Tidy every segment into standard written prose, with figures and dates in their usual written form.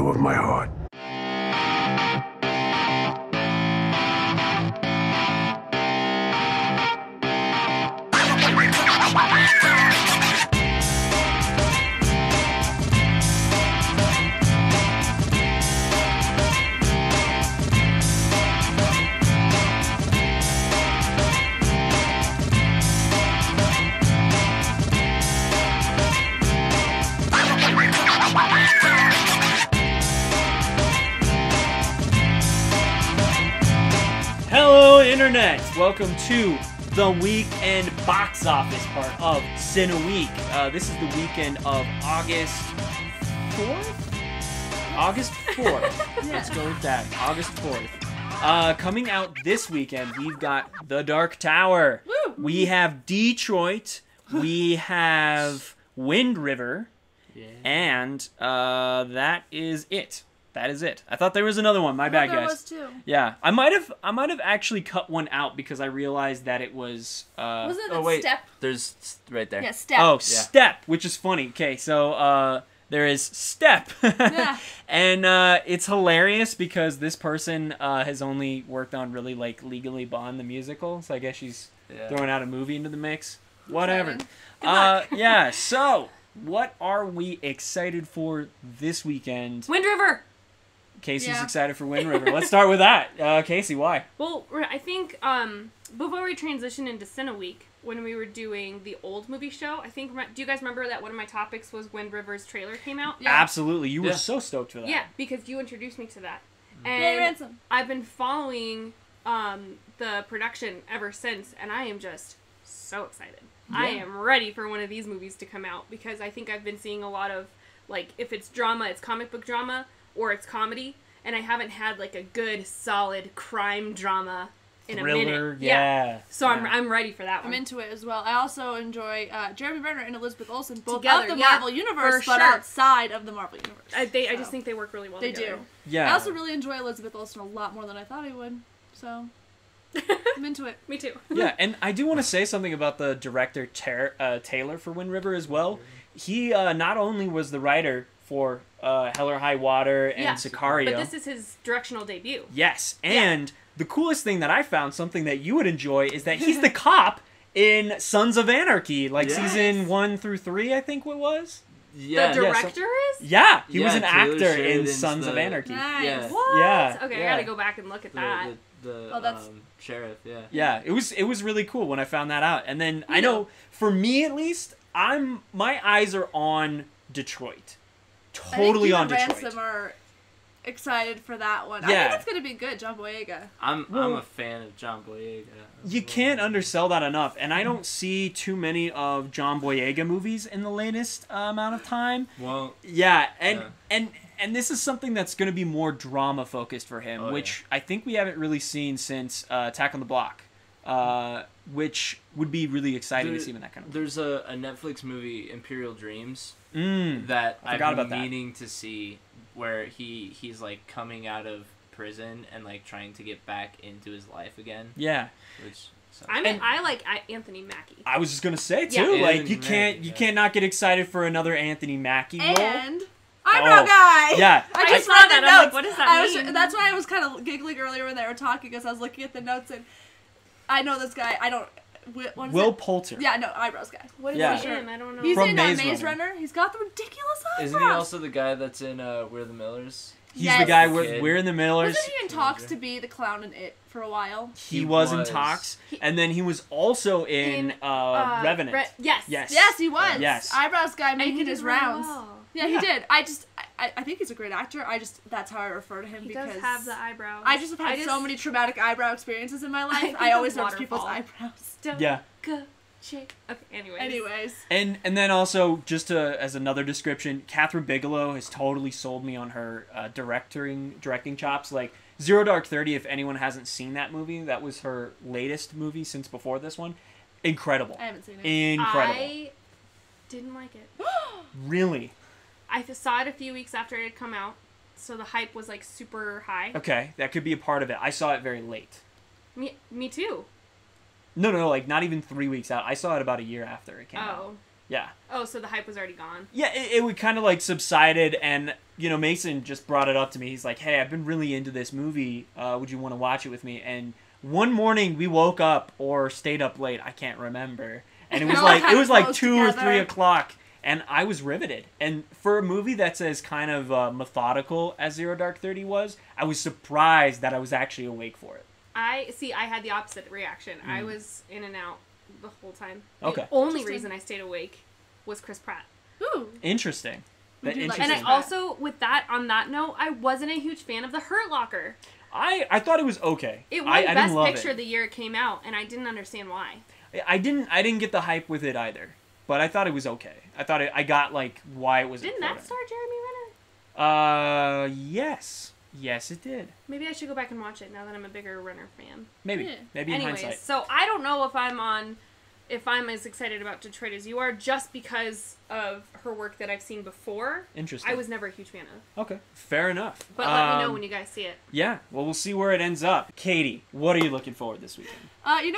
of my heart. Hello, Internet! Welcome to the weekend box office part of CineWeek. This is the weekend of August 4th? August 4th. Yeah. Let's go with that. August 4th. Coming out this weekend, we've got The Dark Tower. Woo! We have Detroit. We have Wind River. Yeah. And that is it. That is it. I thought there was another one. My bad, There guys. was too. Yeah, I might have actually cut one out because I realized that it was. Wasn't it Oh, wait. Step? There's right there. Yeah, Step. Oh, Step, which is funny. Okay, so there is Step, Yeah. and it's hilarious because this person has only worked on really like Legally Blonde the musical, so I guess she's Yeah. throwing out a movie into the mix. Whatever. Exciting. Good luck. Yeah. So, what are we excited for this weekend? Wind River. Casey's Yeah. excited for Wind River. Let's start with that. Casey, why? Well, I think before we transitioned into CineWeek, when we were doing the old movie show, I think, do you guys remember that one of my topics was Wind River's trailer came out? Yeah. Absolutely. You were Yeah. so stoked for that. Yeah, because you introduced me to that. And Yay, Ransom. I've been following the production ever since, and I am just so excited. I am ready for one of these movies to come out because I think I've been seeing a lot of, like, if it's drama, it's comic book drama, or it's comedy, and I haven't had, like, a good, solid crime drama in a Thriller, minute. yeah. So I'm ready for that one. I'm into it as well. I also enjoy Jeremy Renner and Elizabeth Olsen, both Together, of the yeah, Marvel Universe, for but sure. outside of the Marvel Universe. I So, just think they work really well they together. do. Yeah. I also really enjoy Elizabeth Olsen a lot more than I thought I would. So, I'm into it. Me too. Yeah, and I do want to say something about the director Taylor for Wind River as well. He not only was the writer for Hell or High Water and Yeah, Sicario. But this is his directional debut. Yes, and the coolest thing that I found, something that you would enjoy, is that he's the cop in Sons of Anarchy, like Yes. season 1 through 3, I think it was. Yeah. The director is? Yeah, he was Yeah, an Taylor actor in Sheridan's Sons of the- Anarchy. Nice. Yeah. What? Yeah, Okay, yeah. I gotta go back and look at that. The Oh, that's- sheriff. Yeah. Yeah, it was really cool when I found that out. And then I know for me at least, my eyes are on Detroit. Totally on I think you Detroit. and Ransom are excited for that one. I Yeah. think it's going to be good, John Boyega. I'm Well, a fan of John Boyega. You can't undersell that enough, and I don't see too many of John Boyega movies in the latest amount of time. Well, Yeah, and this is something that's going to be more drama focused for him, Oh, which I think we haven't really seen since Attack on the Block, which would be really exciting to see in that kind of. there's a Netflix movie, Imperial Dreams, Mm. that I I've forgot been about that. meaning to see, where he's like coming out of prison and like trying to get back into his life again. Yeah, Which so. I like Anthony Mackie. I was just gonna say Yeah. too. Like Anthony you can't Mackie, you yeah. can't not get excited for another Anthony Mackie role. And Eyebrow Guy! Yeah, I I just saw read the that, I'm notes. like, what does that mean? That's why I was kind of giggling earlier when they were talking, because I was looking at the notes, and I know this guy. I don't... What is Will it? Poulter. Yeah, no, Eyebrows Guy. What is Yeah. he in? I don't know. He's From in Maze Maze Runner. Runner. He's got the ridiculous eyebrows. Isn't he also the guy that's in We're the Millers? He's Yes. the guy Kid. we're in the Millers. Wasn't he in talks to be the clown in It for a while? He was in was. talks, and then he was also in Revenant. Yes. Yes. Yes, he was. Yes. Eyebrows Guy And he making did his really rounds. well. Yeah, he did. I think he's a great actor. That's how I refer to him, He because does have the eyebrows. I just have had so many traumatic eyebrow experiences in my life. think I of always notice people's Waterfall. eyebrows. Yeah. Shake. Okay. Anyways. Anyways. And then also, just as another description, Catherine Bigelow has totally sold me on her directing chops. Like Zero Dark 30, if anyone hasn't seen that movie, that was her latest movie since before this one. Incredible. I haven't seen it. Incredible. I didn't like it. Really? I saw it a few weeks after it had come out, so the hype was like super high. Okay, that could be a part of it. I saw it very late. Me too. No, like not even 3 weeks out. I saw it about a year after it came out. Oh. Yeah. Oh, so the hype was already gone. Yeah, it would kind of like subsided, and Mason just brought it up to me. He's like, "Hey, I've been really into this movie. Would you want to watch it with me?" And one morning we woke up or stayed up late. I can't remember, and it was like 2 or 3 o'clock, and I was riveted. And for a movie that's as kind of methodical as Zero Dark 30 was, I was surprised that I was actually awake for it. I had the opposite reaction. I was in and out the whole time. Okay. The only reason I stayed awake was Chris Pratt. Ooh. Interesting. And I also, on that note, I wasn't a huge fan of The Hurt Locker. I thought it was okay. It won Best Picture the year it came out, and I didn't understand why. I didn't get the hype with it either, but I thought it was okay. I got like why it was. Didn't important. that star Jeremy Renner? Yes, it did. Maybe I should go back and watch it now that I'm a bigger Renner fan. Maybe in Anyways, hindsight. so I don't know if I'm as excited about Detroit as you are, just because of her work that I've seen before. Interesting. I was never a huge fan of. Okay, fair enough. But let me know when you guys see it. Yeah, well, we'll see where it ends up. Katie, what are you looking forward this weekend?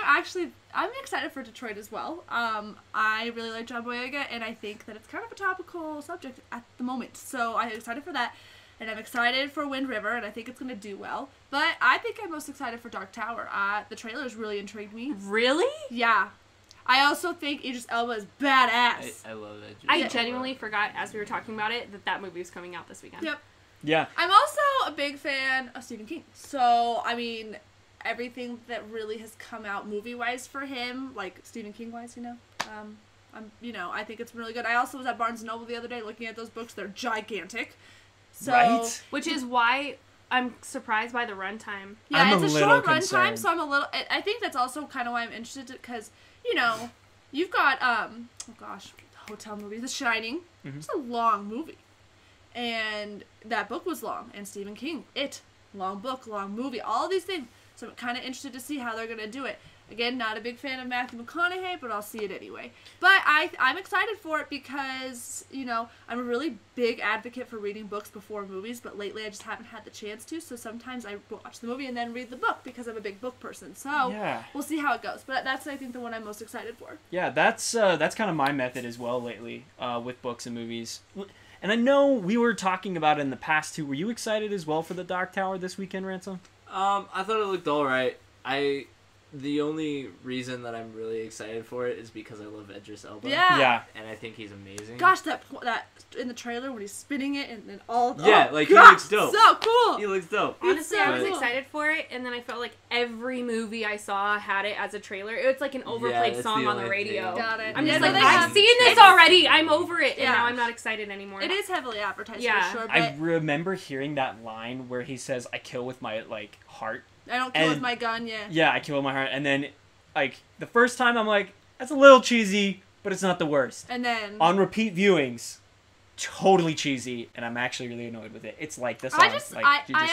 Actually, I'm excited for Detroit as well. I really like John Boyega, and I think that it's kind of a topical subject at the moment. So I'm excited for that. And I'm excited for Wind River, and I think it's going to do well. But I think I'm most excited for Dark Tower. The trailers really intrigued me. Really? Yeah. I also think Idris Elba is badass. I love that. I genuinely forgot, as we were talking about it, that movie was coming out this weekend. Yep. Yeah. I'm also a big fan of Stephen King. So, I mean, everything that really has come out movie-wise for him, like Stephen King-wise, I think it's really good. I also was at Barnes & Noble the other day looking at those books. They're gigantic. So, right? Which is why I'm surprised by the runtime. Yeah, it's a short concerned. runtime, so I'm a little... I think that's also kind of why I'm interested, because, you've got, hotel movies, The Shining. Mm-hmm. It's a long movie. And that book was long. And Stephen King, long book, long movie, all these things. So I'm kind of interested to see how they're going to do it. Again, not a big fan of Matthew McConaughey, but I'll see it anyway. But I'm excited for it because, I'm a really big advocate for reading books before movies, but lately I just haven't had the chance to, so sometimes I watch the movie and then read the book because I'm a big book person. So We'll see how it goes. But that's, I think, the one I'm most excited for. Yeah, that's kind of my method as well lately with books and movies. And I know we were talking about it in the past, too. Were you excited as well for the Dark Tower this weekend, Ransom? I thought it looked alright. The only reason that I'm really excited for it is because I love Idris Elba. Yeah. And I think he's amazing. Gosh, that in the trailer when he's spinning it and all. Yeah, he looks dope. So cool. He looks dope. Honestly, so I was cool. excited for it, and then I felt like every movie I saw had it as a trailer. It was like an overplayed that's song the on the only radio. thing. Got it. I'm Yeah, just no, like, they I've have- seen this already. I'm over it, and Yeah. now I'm not excited anymore. It is heavily advertised Yeah. for sure, but I remember hearing that line where he says, "I kill with my, heart." I don't kill with and- my gun, Yeah, I kill with my heart. And then, the first time I'm like, that's a little cheesy, but it's not the worst. And then... On repeat viewings, totally cheesy, and I'm actually really annoyed with it. It's like the song, I just said.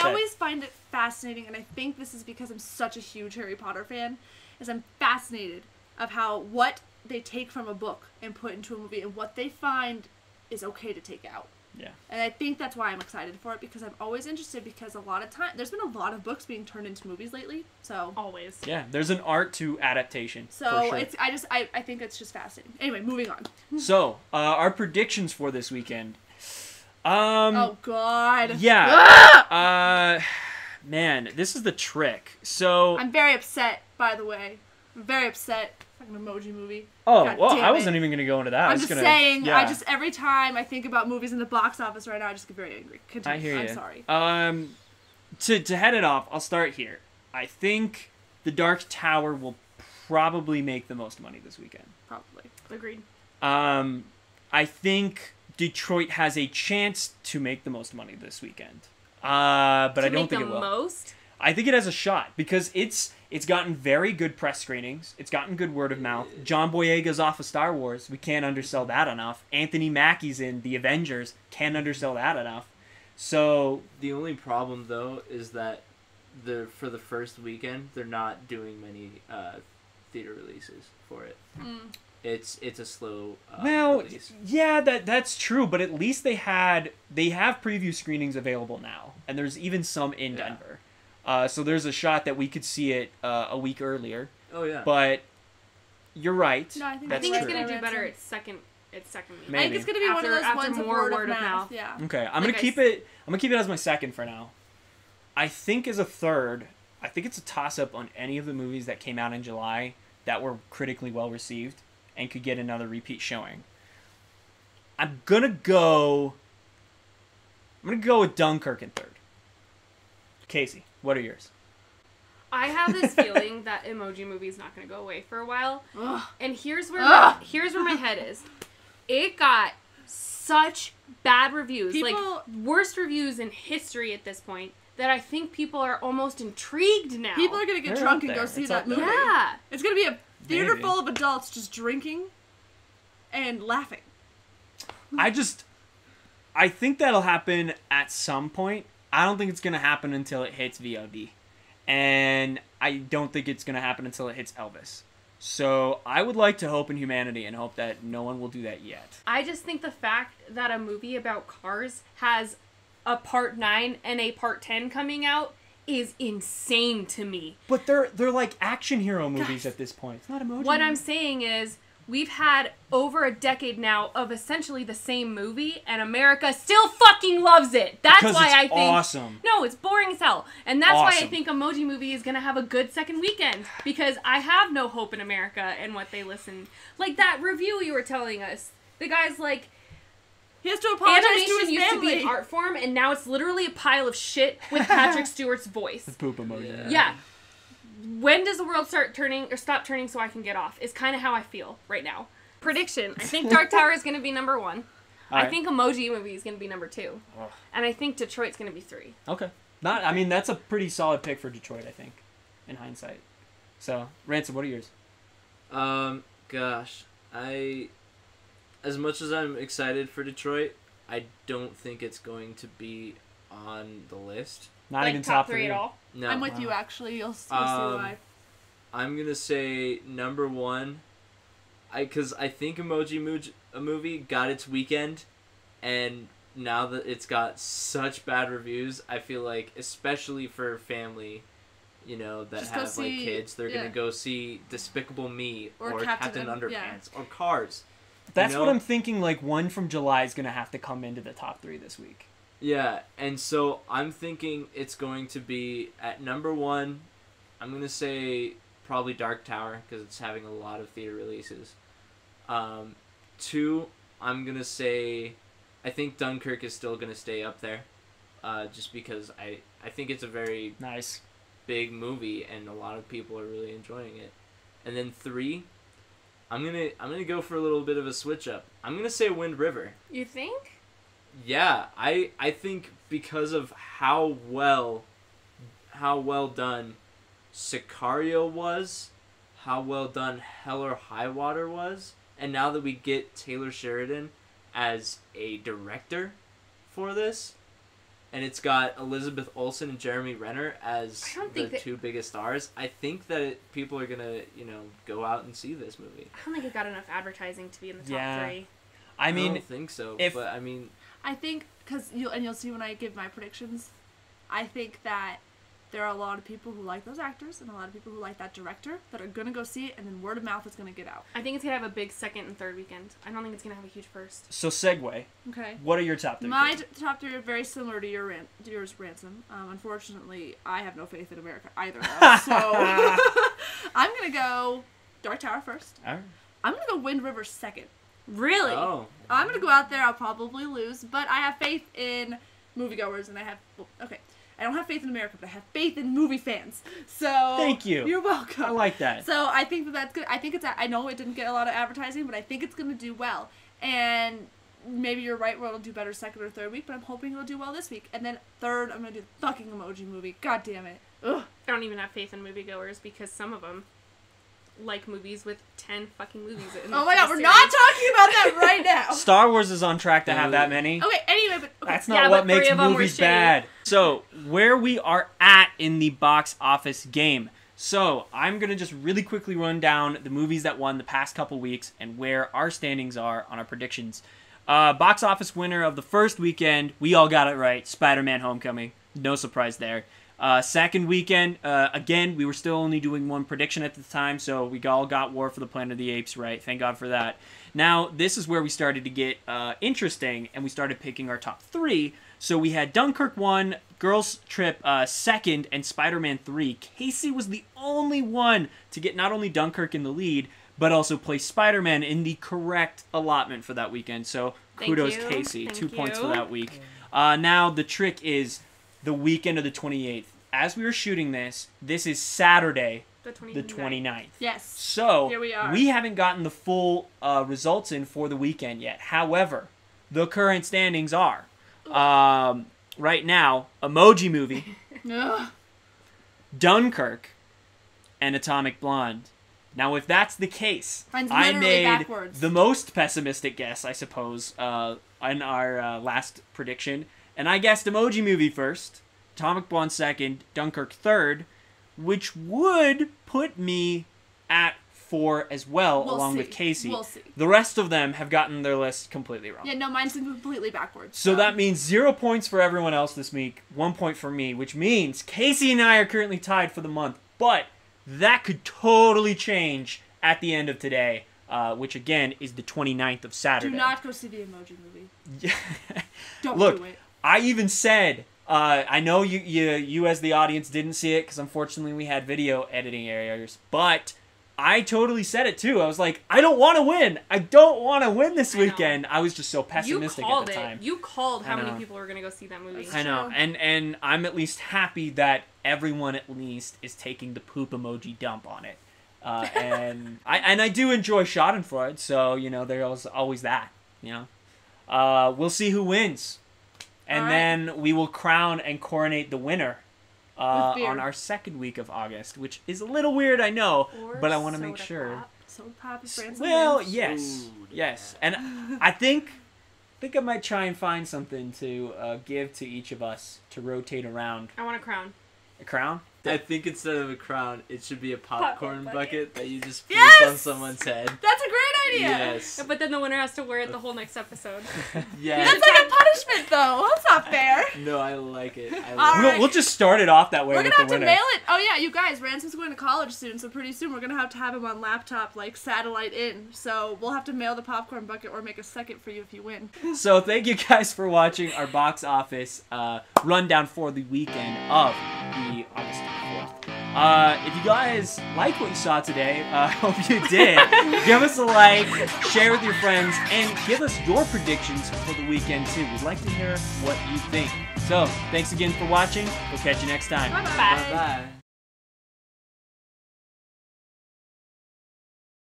always find it fascinating, and I think this is because I'm such a huge Harry Potter fan, is I'm fascinated of what they take from a book and put into a movie, and what they find is okay to take out. Yeah. And I think that's why I'm excited for it, because I'm always interested, because a lot of time there's been a lot of books being turned into movies lately, so Always. Yeah, there's an art to adaptation. so for sure. I think it's just fascinating. Anyway, moving on. So, our predictions for this weekend. Oh God. Yeah. Man, this is the trick. So. I'm very upset, by the way. I'm very upset. Fucking emoji movie. Oh, God well, damn I it. wasn't even gonna go into that. I'm I was just gonna, saying. Yeah. Every time I think about movies in the box office right now, I just get very angry. Continue. I hear you. I'm sorry. To head it off, I'll start here. I think The Dark Tower will probably make the most money this weekend. Probably. Agreed. I think Detroit has a chance to make the most money this weekend. But I don't think it will. Most? I think it has a shot because it's gotten very good press screenings. It's gotten good word of mouth. John Boyega's off of Star Wars. We can't undersell that enough. Anthony Mackie's in The Avengers. Can't undersell that enough. So The only problem though is that for the first weekend they're not doing many theater releases for it. It's a slow release. yeah, that's true. But at least they have preview screenings available now, and there's even some in Denver. So there's a shot that we could see it a week earlier. Oh yeah. But you're right. No, I think That's I think it's true. going to do better its second its second week. Maybe. I think it's gonna be one of those After ones of more word of mouth. Yeah. Okay, I'm Like gonna keep it. I'm gonna keep it as my second for now. I think as a third, I think it's a toss-up on any of the movies that came out in July that were critically well received and could get another repeat showing. I'm gonna go with Dunkirk in third. Casey, what are yours? I have this feeling that Emoji Movie is not going to go away for a while. Ugh. And here's where Ugh. my head is. It got such bad reviews, like worst reviews in history at this point, that I think people are almost intrigued now. People are gonna get drunk and go see that movie. Yeah. It's gonna be a theater Maybe. full of adults just drinking and laughing. I think that'll happen at some point. I don't think it's gonna happen until it hits VOD. And I don't think it's going to happen until it hits Elvis. So I would like to hope in humanity and hope that no one will do that yet. I just think the fact that a movie about cars has a part 9 and a part 10 coming out is insane to me. But they're like action hero movies at this point. It's not emoji. What I'm saying is, we've had over a decade now of essentially the same movie, and America still fucking loves it. That's Because why it's I think awesome. No, it's boring as hell, and that's why I Awesome. think Emoji Movie is gonna have a good second weekend, because I have no hope in America and what they listen. Like that review you were telling us, the guy's like, He has to apologize to animation his used to be family. an art form, and now it's literally a pile of shit with Patrick Stewart's voice. The poop emoji. Yeah. When does the world start turning or stop turning so I can get off? Is kind of how I feel right now. Prediction. I think Dark Tower is going to be number 1. I think Emoji Movie is going to be number 2. Ugh. And I think Detroit's going to be 3. Okay. I mean, that's a pretty solid pick for Detroit, I think, in hindsight. So, Ransom, what are yours? Gosh, as much as I'm excited for Detroit, I don't think it's going to be on the list. Not like even top top 3 at all. No. I'm with you, actually. You'll see why. I'm gonna say number 1. Because I think Emoji Movie got its weekend, and now that it's got such bad reviews, I feel like, especially for family, that Just go have like see- kids, they're yeah. gonna go see Despicable Me Or or Captain Underpants yeah. or Cars. That's You what know? I'm thinking, like, one from July is going to have to come into the top 3 this week. Yeah, and so I'm thinking it's going to be at number 1. I'm gonna say probably Dark Tower because it's having a lot of theater releases. 2, I'm gonna say I think Dunkirk is still gonna stay up there, just because I think it's a very Nice. big movie and a lot of people are really enjoying it. And then 3, I'm gonna go for a little bit of a switch up. I'm gonna say Wind River. You think? Yeah, I think because of how well done Sicario was, how well done Hell or High Water was, and now that we get Taylor Sheridan as a director for this, and it's got Elizabeth Olsen and Jeremy Renner as the 2 biggest stars, I think that people are gonna, go out and see this movie. I don't think it got enough advertising to be in the top Yeah. 3. I mean, don't think so, but I mean... I think, because you'll see when I give my predictions, I think that there are a lot of people who like those actors and a lot of people who like that director that are going to go see it, and then word of mouth is going to get out. I think it's going to have a big second and third weekend. I don't think it's going to have a huge first. so segue. Okay. What are your top 3? My top 3 are very similar to yours, Ransom. Unfortunately, I have no faith in America either, though, so I'm going to go Dark Tower first. All right. I'm going to go Wind River second. Really? Oh. I'm going to go out there. I'll probably lose, but I have faith in moviegoers, and I don't have faith in America, but I have faith in movie fans. So Thank you. You're welcome. I like that. So I think that's good. I know it didn't get a lot of advertising, but I think it's going to do well. And maybe you're right where it'll do better second or third week, but I'm hoping it'll do well this week. And then third, I'm going to do the fucking Emoji Movie. God damn it. Ugh. I don't even have faith in moviegoers because some of them like movies with 10 fucking movies in Oh my the god, we're series. not talking about that right now. Star Wars is on track to have that many. Okay, anyway, but... Okay. That's not Yeah, what but 3 makes of them were movies shitty. bad. So, where we are at in the box office game. So, I'm going to just really quickly run down the movies that won the past couple weeks and where our standings are on our predictions. Box office winner of the first weekend, we all got it right, Spider-Man Homecoming. No surprise there. Second weekend, again, we were still only doing one prediction at the time, so we all got War for the Planet of the Apes right. Thank God for that. Now, this is where we started to get interesting, and we started picking our top 3. So we had Dunkirk 1, Girls Trip 2nd, and Spider-Man 3. Casey was the only one to get not only Dunkirk in the lead, but also place Spider-Man in the correct allotment for that weekend. So kudos, Casey. 2 points for that week. Now, the trick is the weekend of the 28th. As we were shooting this is Saturday, the 29th. Yes. So, here we are. We haven't gotten the full results in for the weekend yet. However, the current standings are, right now, Emoji Movie, Dunkirk, and Atomic Blonde. Now, if that's the case, I made backwards. the most pessimistic guess, I suppose, in our last prediction. And I guessed Emoji Movie first, Atomic Blonde second, Dunkirk third, which would put me at 4 as well, along with Casey. We'll see. The rest of them have gotten their list completely wrong. Yeah, no, mine's completely backwards. So that means 0 points for everyone else this week, 1 point for me, which means Casey and I are currently tied for the month. But that could totally change at the end of today, which again is the 29th of Saturday. Do not go see the Emoji Movie. Don't Look, do it. I even said, I know you as the audience didn't see it because unfortunately we had video editing errors, but I totally said it too. I was like, I don't want to win. I don't want to win this weekend. I was just so pessimistic at the time. You called how many people were going to go see that movie. That's I know, and I'm at least happy that everyone at least is taking the poop emoji dump on it. And I do enjoy Schadenfreude, so there's always that. We'll see who wins. And then we will crown and coronate the winner on our second week of August, which is a little weird, I know, but I want to make sure. Soda Pop is Ransom. Well, yes. And I think I might try and find something to give to each of us to rotate around. I want a crown. A crown? I think instead of a crown, it should be a popcorn bucket that you just place Yes! on someone's head. That's a great idea. Yes. But then the winner has to wear it the whole next episode. Yeah. That's like a punishment, though. That's not fair. No, I like it. We'll just start it off that way. We're with gonna have the to winner. mail it. Oh yeah, you guys, Ransom's going to college soon, so pretty soon we're gonna have him on laptop, like satellite in. So we'll have to mail the popcorn bucket or make a second for you if you win. So thank you guys for watching our box office rundown for the weekend of the August 4th. If you guys like what you saw today, I hope you did. Give us a like, share with your friends, and give us your predictions for the weekend too. We'd like to hear what you think. So, thanks again for watching. We'll catch you next time. Bye-bye. Bye-bye.